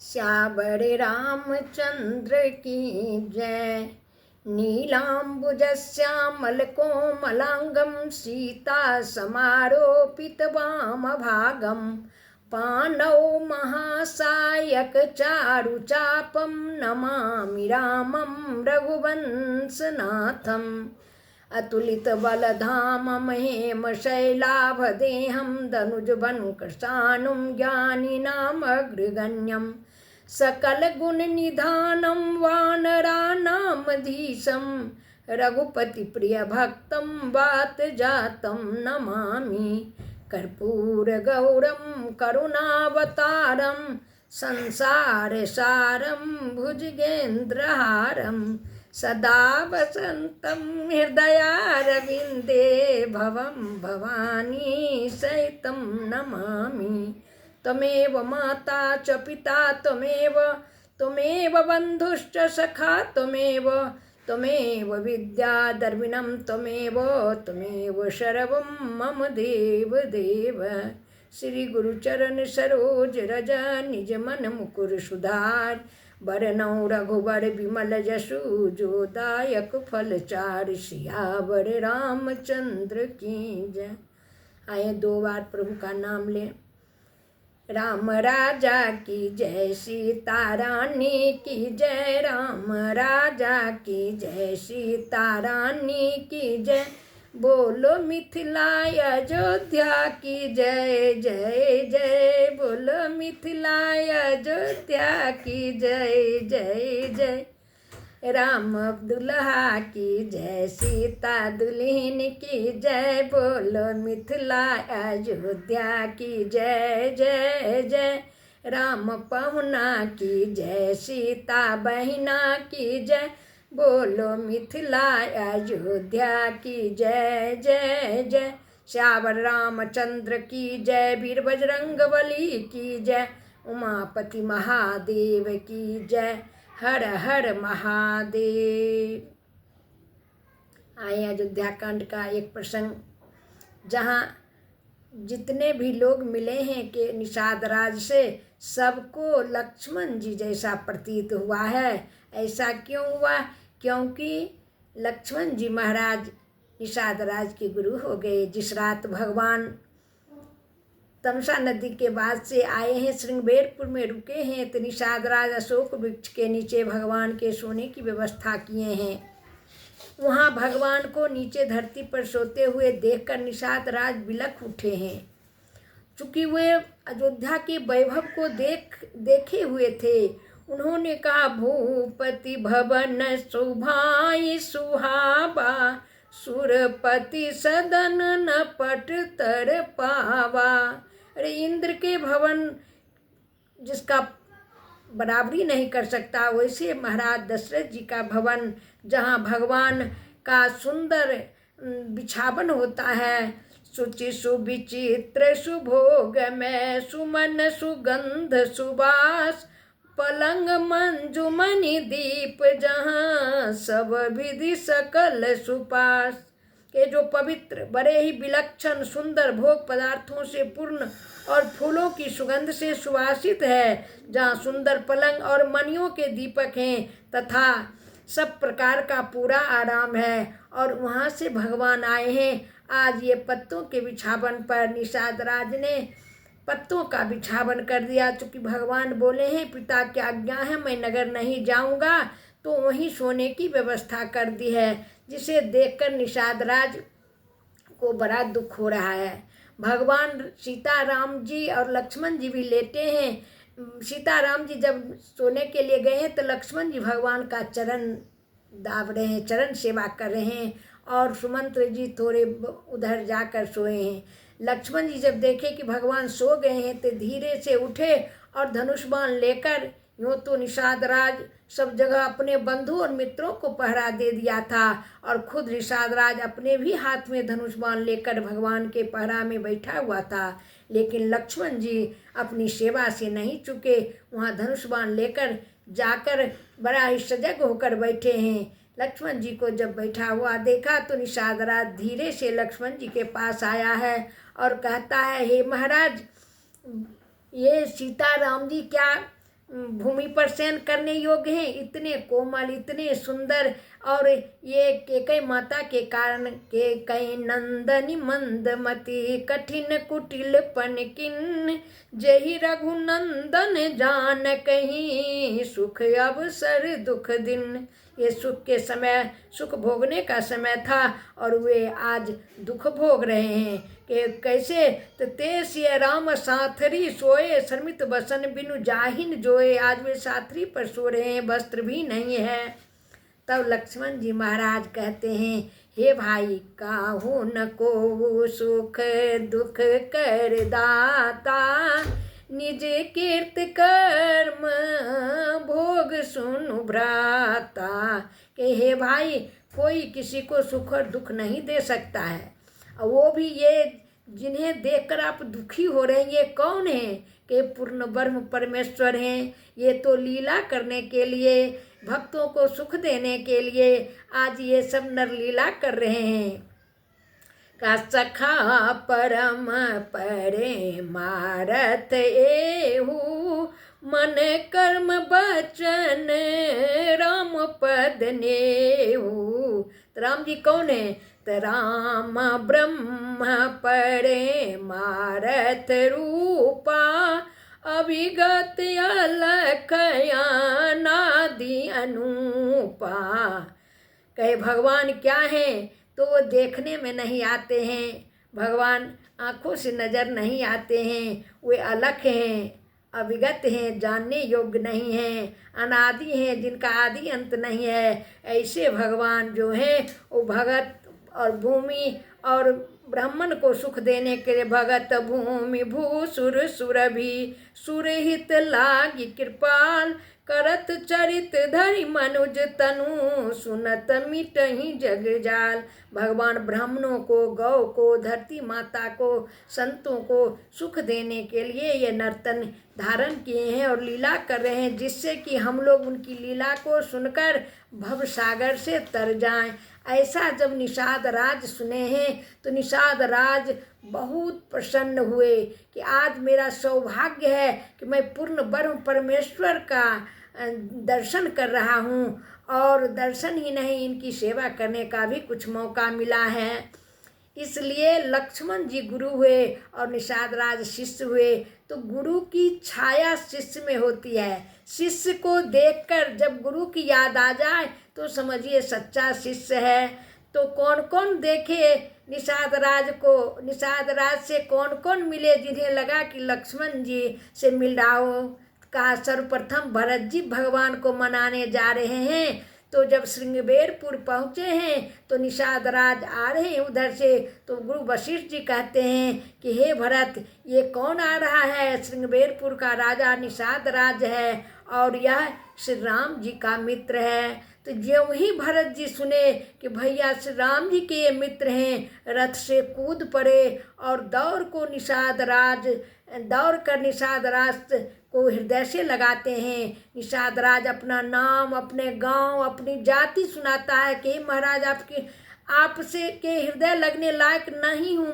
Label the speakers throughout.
Speaker 1: श्यावर रामचंद्र की जय। नीलाम्बुजश्यामलकोमलाङ्गं सीता समारोपितवामभागं पाणौ महासायकचारुचापं नमामि रामं रघुवंशनाथम् अतुलितबलधामं हेमशैलाभदेहं दनुजवनकृशानुं ज्ञानिनामग्रगण्यं सकलगुणनिधानं वानराणामधीशं रघुपतिप्रियभक्तं वातजातं नमामि कर्पूरगौरं करुणावतारं संसारसारं भुजगेन्द्रहारं सदा वसन्तं हृदयारविन्दे भवं भवानी सहितं नमामि। त्वमेव माता च पिता त्वमेव बन्धुश्च सखा त्वमेव विद्याधर्मिणं त्वमेव सर्वं मम देव। श्री गुरुचरण सरोज रज निज मन मुकुर सुधार बरनौ रघुबर विमल जसु जो दायक फलचार सियावर रामचंद्र की जय। आए 2 बार प्रभु का नाम लें। राम राजा की जय, सीता रानी की जय, राम राजा की जय, सीता रानी की जय। बोलो मिथिला अयोध्या की जय जय जय, बोलो मिथिला अयोध्या की जय जय जय। राम दुल्हा की जय, सीता दुल्हन की जय, बोलो मिथिला अयोध्या की जय जय जय। राम पहुना की जय, सीता बहिना की जय, बोलो मिथिला अयोध्या की जय जय जय। श्यावर रामचंद्र की जय, वीर बजरंगबली की जय, उमापति महादेव की जय, हर हर महादेव। आए अयोध्या कांड का एक प्रसंग, जहाँ जितने भी लोग मिले हैं कि निषाद राज से, सबको लक्ष्मण जी जैसा प्रतीत हुआ है। ऐसा क्यों हुआ? क्योंकि लक्ष्मण जी महाराज निषाद राज के गुरु हो गए। जिस रात भगवान तमसा नदी के बाद से आए हैं, श्रृंगबेरपुर में रुके हैं, तो निषाद राज अशोक वृक्ष के नीचे भगवान के सोने की व्यवस्था किए हैं। वहाँ भगवान को नीचे धरती पर सोते हुए देखकर निषाद राज बिलख उठे हैं। चूँकि वे अयोध्या के वैभव को देखे हुए थे, उन्होंने कहा, भूपति भवन शोभाई सुहावा, सुरपति सदन न पट तर पावा। अरे इंद्र के भवन जिसका बराबरी नहीं कर सकता, वैसे महाराज दशरथ जी का भवन, जहाँ भगवान का सुंदर बिछावन होता है, सुचि सुविचित्र सुभोग में, सुमन सुगंध सुबास, पलंग मंजुमणि दीप, जहाँ सब विधि सकल सुपास। के जो पवित्र, बड़े ही विलक्षण सुंदर भोग पदार्थों से पूर्ण और फूलों की सुगंध से सुवासित है, जहाँ सुंदर पलंग और मणियों के दीपक हैं, तथा सब प्रकार का पूरा आराम है। और वहाँ से भगवान आए हैं। आज ये पत्तों के बिछावन पर निषाद राज ने पत्तों का बिछावन कर दिया। चूँकि भगवान बोले हैं, पिता की आज्ञा है, मैं नगर नहीं जाऊँगा, तो वहीं सोने की व्यवस्था कर दी है, जिसे देखकर निषाद राज को बड़ा दुख हो रहा है। भगवान सीता राम जी और लक्ष्मण जी भी लेटे हैं। सीता राम जी जब सोने के लिए गए हैं, तो लक्ष्मण जी भगवान का चरण दाब रहे हैं, चरण सेवा कर रहे हैं, और सुमंत्र जी थोड़े उधर जाकर सोए हैं। लक्ष्मण जी जब देखे कि भगवान सो गए हैं, तो धीरे से उठे और धनुष बाण लेकर, यूँ तो निषाद राज सब जगह अपने बंधु और मित्रों को पहरा दे दिया था, और खुद निषाद राज अपने भी हाथ में धनुष बाण लेकर भगवान के पहरा में बैठा हुआ था। लेकिन लक्ष्मण जी अपनी सेवा से नहीं चुके, वहाँ धनुष बाण लेकर जाकर बड़ा ही सजग होकर बैठे हैं। लक्ष्मण जी को जब बैठा हुआ देखा, तो निषाद राज धीरे से लक्ष्मण जी के पास आया है और कहता है, हे महाराज, ये सीता राम जी क्या भूमि पर शयन करने योग्य हैं, इतने कोमल, इतने सुंदर। और ये कैकेयी माता के कारण कैकेयी नंदनी मंदमती, कठिन कुटिल पनकिन, जहि रघुनंदन जान कहीं, सुख अवसर दुख दिन। ये सुख के समय, सुख भोगने का समय था और वे आज दुख भोग रहे हैं। कि कैसे? तो ते सिय राम साथरी सोए, शर्मित बसन बिनु जाहिन जोए। आज वे साथरी पर सो रहे हैं, वस्त्र भी नहीं है। तब लक्ष्मण जी महाराज कहते हैं, हे भाई काहू न को सुख दुख कर दाता, निज कीर्त कर्म भोग सुनु भ्राता। कि हे भाई, कोई किसी को सुख और दुख नहीं दे सकता है। और वो भी ये जिन्हें देखकर आप दुखी हो रहे हैं, ये कौन है? कि पूर्ण ब्रह्म परमेश्वर हैं। ये तो लीला करने के लिए, भक्तों को सुख देने के लिए आज ये सब नर लीला कर रहे हैं। का सखा परम परे मारत एहू, मन कर्म बचन राम पद नेहू। राम जी कौन है? राम ब्रह्म परे मारत रूपा, अभिगत अलख अनादि अनूपा। कहे भगवान क्या है? तो वो देखने में नहीं आते हैं, भगवान आँखों से नज़र नहीं आते हैं। वे अलख हैं, अविगत हैं, जानने योग्य नहीं हैं, अनादि हैं, जिनका आदि अंत नहीं है। ऐसे भगवान जो हैं वो भगत और भूमि और ब्राह्मण को सुख देने के लिए, भगत भूमि भूसुर सुरभि, सुरहित लागी कृपाल, करत चरित धरि मनुज तनु, सुनत मिटहि जग जाल। भगवान ब्राह्मणों को, गौ को, धरती माता को, संतों को सुख देने के लिए ये नर्तन धारण किए हैं और लीला कर रहे हैं, जिससे कि हम लोग उनकी लीला को सुनकर भव सागर से तर जाएं। ऐसा जब निषाद राज सुने हैं तो निषाद राज बहुत प्रसन्न हुए कि आज मेरा सौभाग्य है कि मैं पूर्ण ब्रह्म परमेश्वर का दर्शन कर रहा हूँ, और दर्शन ही नहीं, इनकी सेवा करने का भी कुछ मौका मिला है। इसलिए लक्ष्मण जी गुरु हुए और निषाद राज शिष्य हुए। तो गुरु की छाया शिष्य में होती है। शिष्य को देखकर जब गुरु की याद आ जाए तो समझिए सच्चा शिष्य है। तो कौन कौन देखे निषाद राज को? निषाद राज से कौन कौन मिले जिन्हें लगा कि लक्ष्मण जी से मिल रहा हो? कहा सर्वप्रथम भरत जी भगवान को मनाने जा रहे हैं। तो जब श्रृंगबेरपुर पहुँचे हैं तो निषाद राज आ रहे हैं उधर से। तो गुरु वशिष्ठ जी कहते हैं कि हे भरत, ये कौन आ रहा है? श्रृंगबेरपुर का राजा निषाद राज है और यह श्री राम जी का मित्र है। तो ज्यों ही भरत जी सुने कि भैया श्री राम जी के ये मित्र हैं, रथ से कूद पड़े और दौड़ कर निषाद राज को हृदय से लगाते हैं। निषाद राज अपना नाम, अपने गांव, अपनी जाति सुनाता है कि महाराज आपसे के हृदय लगने लायक नहीं हूँ,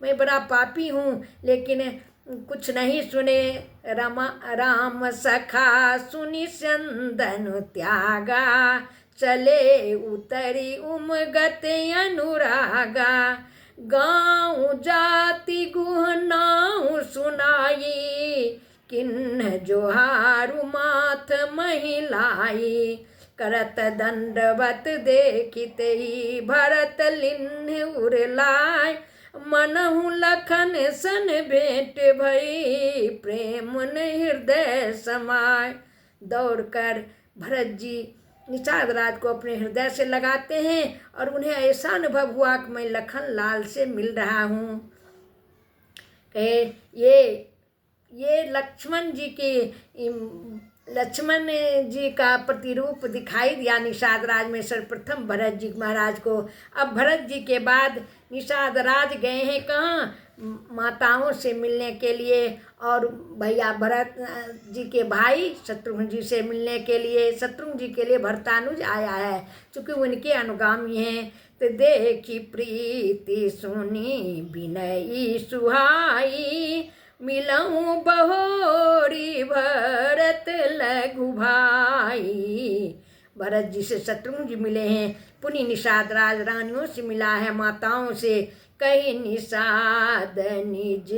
Speaker 1: मैं बड़ा पापी हूँ। लेकिन कुछ नहीं सुने। राम सखा सुनि चंदन त्यागा, चले उतरी उमगत अनुरागा, गाँव जाति गुहनाऊ सुनाई, किन्न जोहारु माथ महिलाई, करत दंडवत देखित ही भरत लिन्ह उरलाय, मनहु लखन सन भेंट भई, प्रेम न हृदय समाय। दौड़कर भरत जी निषाद राज को अपने हृदय से लगाते हैं और उन्हें ऐसा अनुभव हुआ कि मैं लखन लाल से मिल रहा हूँ। ये लक्ष्मण जी का प्रतिरूप दिखाई दिया निषाद राज में सर्वप्रथम भरत जी महाराज को। अब भरत जी के बाद निषाद राज गए हैं कहाँ? माताओं से मिलने के लिए, और भैया भरत जी के भाई शत्रुघ्न जी से मिलने के लिए। शत्रुघ्न जी के लिए भरतानुज आया है चूँकि उनके अनुगामी हैं। तो देखी प्रीति सुनी विनयी सुहाई, मिलऊँ बहोरी भरत भरत जी से शत्रुघ्न जी मिले हैं। पुनि निषाद राज रानियों से मिला है, माताओं से। कही निषाद निज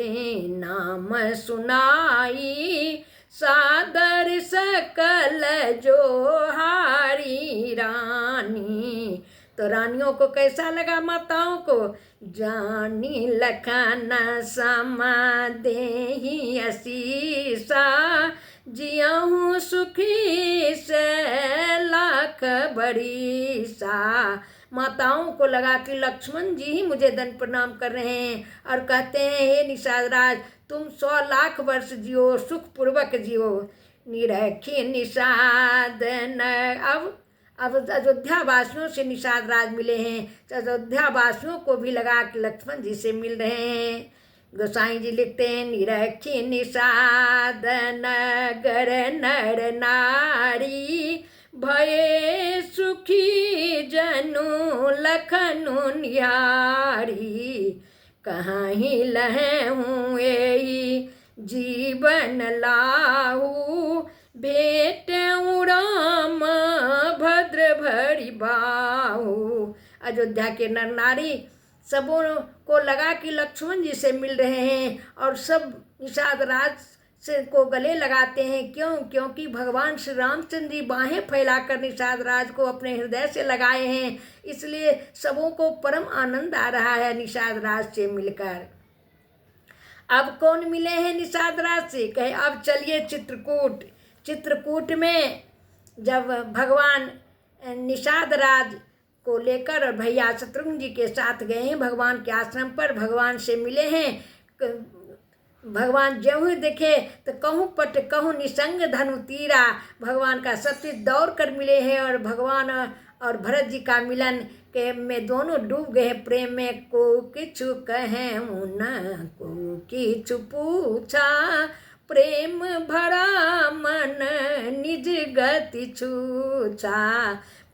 Speaker 1: नाम सुनाई, सादर सकल जो हारी रानी। तो रानियों को कैसा लगा, माताओं को? जानी लखन सम देहि असीसा, जियहूँ सुखी से लाख बरिसा। माताओं को लगा कि लक्ष्मण जी ही मुझे दंड प्रणाम कर रहे हैं और कहते हैं, हे निषाद राज, तुम 100 लाख वर्ष जियो, सुखपूर्वक जियो। निरखी निषाद न अब अयोध्या वासियों से निषाद राज मिले हैं, तो अयोध्या वासियों को भी लगा कि लक्ष्मण जी से मिल रहे हैं। गोसाई जी लिखते हैं, निरखी निषाद नगर नर नारी, भये सुखी जनु लखनु निहारी। कहाँ ही लहे हूँ यही जीवन लाहू, भेटूँ राम भद्र भरी बाहू। अयोध्या के नर नारी सबों को लगा कि लक्ष्मण जी से मिल रहे हैं और सब निषाद राज से को गले लगाते हैं। क्यों? क्योंकि भगवान श्री रामचंद्र जी बाहें फैलाकर निषाद राज को अपने हृदय से लगाए हैं, इसलिए सबों को परम आनंद आ रहा है निषाद राज से मिलकर। अब कौन मिले हैं निषाद राज से? कहे अब चलिए चित्रकूट। चित्रकूट में जब भगवान निषाद राज को लेकर और भैया शत्रुघ्न जी के साथ गए हैं भगवान के आश्रम पर, भगवान से मिले हैं। भगवान ज्यों ही देखे तो कहूँ पट कहूँ निसंग धनु तीरा, भगवान का सबसे दौड़ कर मिले हैं और भगवान और भरत जी का मिलन के में दोनों डूब गए हैं प्रेम में। को किछु कहें न को किछु पूछा, प्रेम भरा मन निज गति छूछा।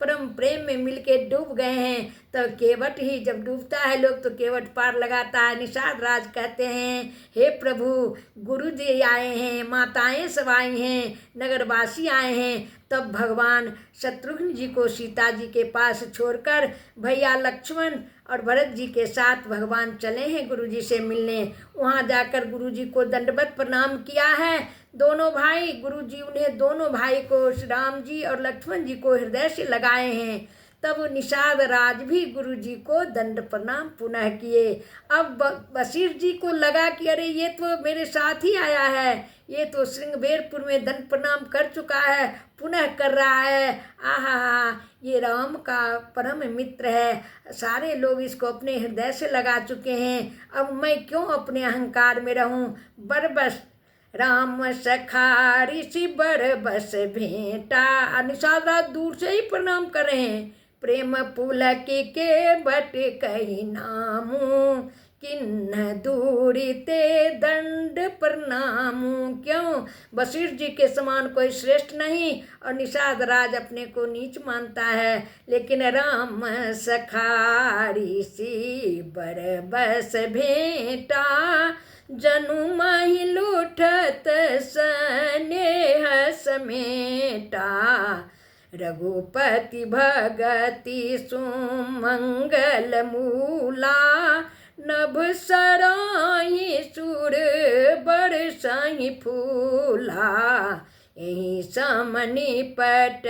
Speaker 1: परम प्रेम में मिलके डूब गए हैं। तो केवट ही जब डूबता है लोग तो केवट पार लगाता है। निषाद राज कहते हैं, हे प्रभु, गुरु जी आए हैं, माताएं सब आई हैं, नगरवासी आए हैं। तब भगवान शत्रुघ्न जी को सीता जी के पास छोड़कर भैया लक्ष्मण और भरत जी के साथ भगवान चले हैं गुरु जी से मिलने। वहाँ जाकर गुरु जी को दंडवत प्रणाम किया है। दोनों भाई, गुरु जी उन्हें दोनों भाई को, श्री राम जी और लक्ष्मण जी को हृदय से लगाए हैं। तब निषाद राज भी गुरु जी को दंड प्रणाम पुनः किए। अब बशीर जी को लगा कि अरे ये तो मेरे साथ ही आया है, ये तो श्रृंगबेरपुर में दंड प्रणाम कर चुका है, पुनः कर रहा है। आहा, ये राम का परम मित्र है, सारे लोग इसको अपने हृदय से लगा चुके हैं, अब मैं क्यों अपने अहंकार में रहूं। बरबस राम सखा ऋषि बरबस भेंटा। निषाद राज दूर से ही प्रणाम कर रहे हैं। प्रेम पुलक के बट कही नामू, किन्ह दूरी ते दंड प्रणामू। क्यों? बशीर जी के समान कोई श्रेष्ठ नहीं और निषाद राज अपने को नीच मानता है, लेकिन राम सखा ऋषि बरबस भेंटा, जनु महि लूठत स्नेह समेटा। रघुपति भगति सुमंगल मूला, नभ सराही सुर बरसाही फूला। यही समनि पट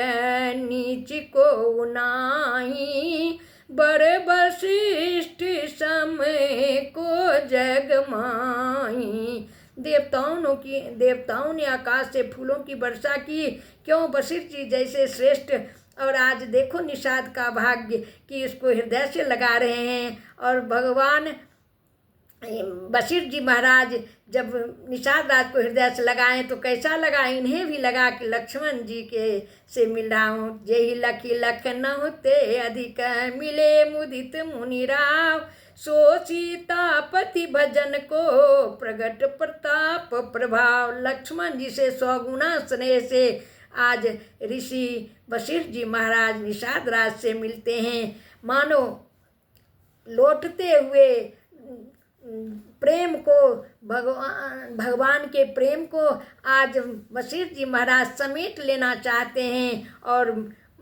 Speaker 1: नीच को नाही, बर वशिष्ठ समय को जग माही। देवताओं ने आकाश से फूलों की वर्षा की। क्यों? वशिष्ठ जी जैसे श्रेष्ठ। और आज देखो निषाद का भाग्य कि इसको हृदय से लगा रहे हैं। और भगवान बशीर जी महाराज जब निषाद राज को हृदय से लगाए तो कैसा लगा? इन्हें भी लगा कि लक्ष्मण जी के से मिल रहा हूँ। जेहि लखी लख न होते अधिक, मिले मुदित मुनिराव। सो सीतापति भजन को प्रगट प्रताप प्रभाव। लक्ष्मण जी से 100 गुना स्नेह से आज ऋषि बशीर जी महाराज निषाद राज से मिलते हैं। मानो लौटते हुए प्रेम को, भगवान के प्रेम को आज बशीर जी महाराज समेट लेना चाहते हैं और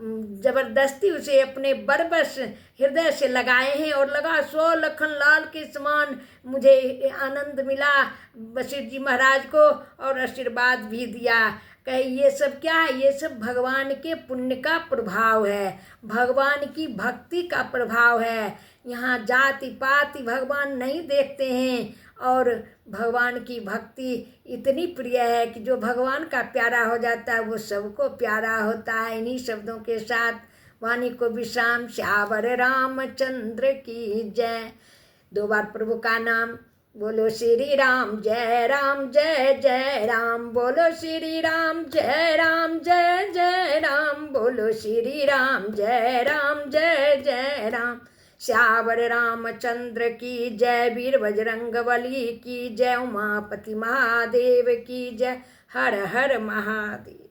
Speaker 1: जबरदस्ती उसे अपने बरबस हृदय से लगाए हैं और लगा सो लखन लाल के समान मुझे आनंद मिला बशीर जी महाराज को और आशीर्वाद भी दिया। कहे ये सब क्या है? ये सब भगवान के पुण्य का प्रभाव है, भगवान की भक्ति का प्रभाव है। यहाँ जाति पाति भगवान नहीं देखते हैं और भगवान की भक्ति इतनी प्रिय है कि जो भगवान का प्यारा हो जाता है वो सबको प्यारा होता है। इन्हीं शब्दों के साथ वाणी को विश्राम। श्यावर रामचंद्र की जय। 2 बार प्रभु का नाम। बोलो श्री राम जय जय राम। बोलो श्री राम जय राम। बोलो श्री राम जय राम। श्यावर रामचंद्र की जय। वीर बजरंगबली की जय। उमापति महादेव की जय। हर हर महादेव।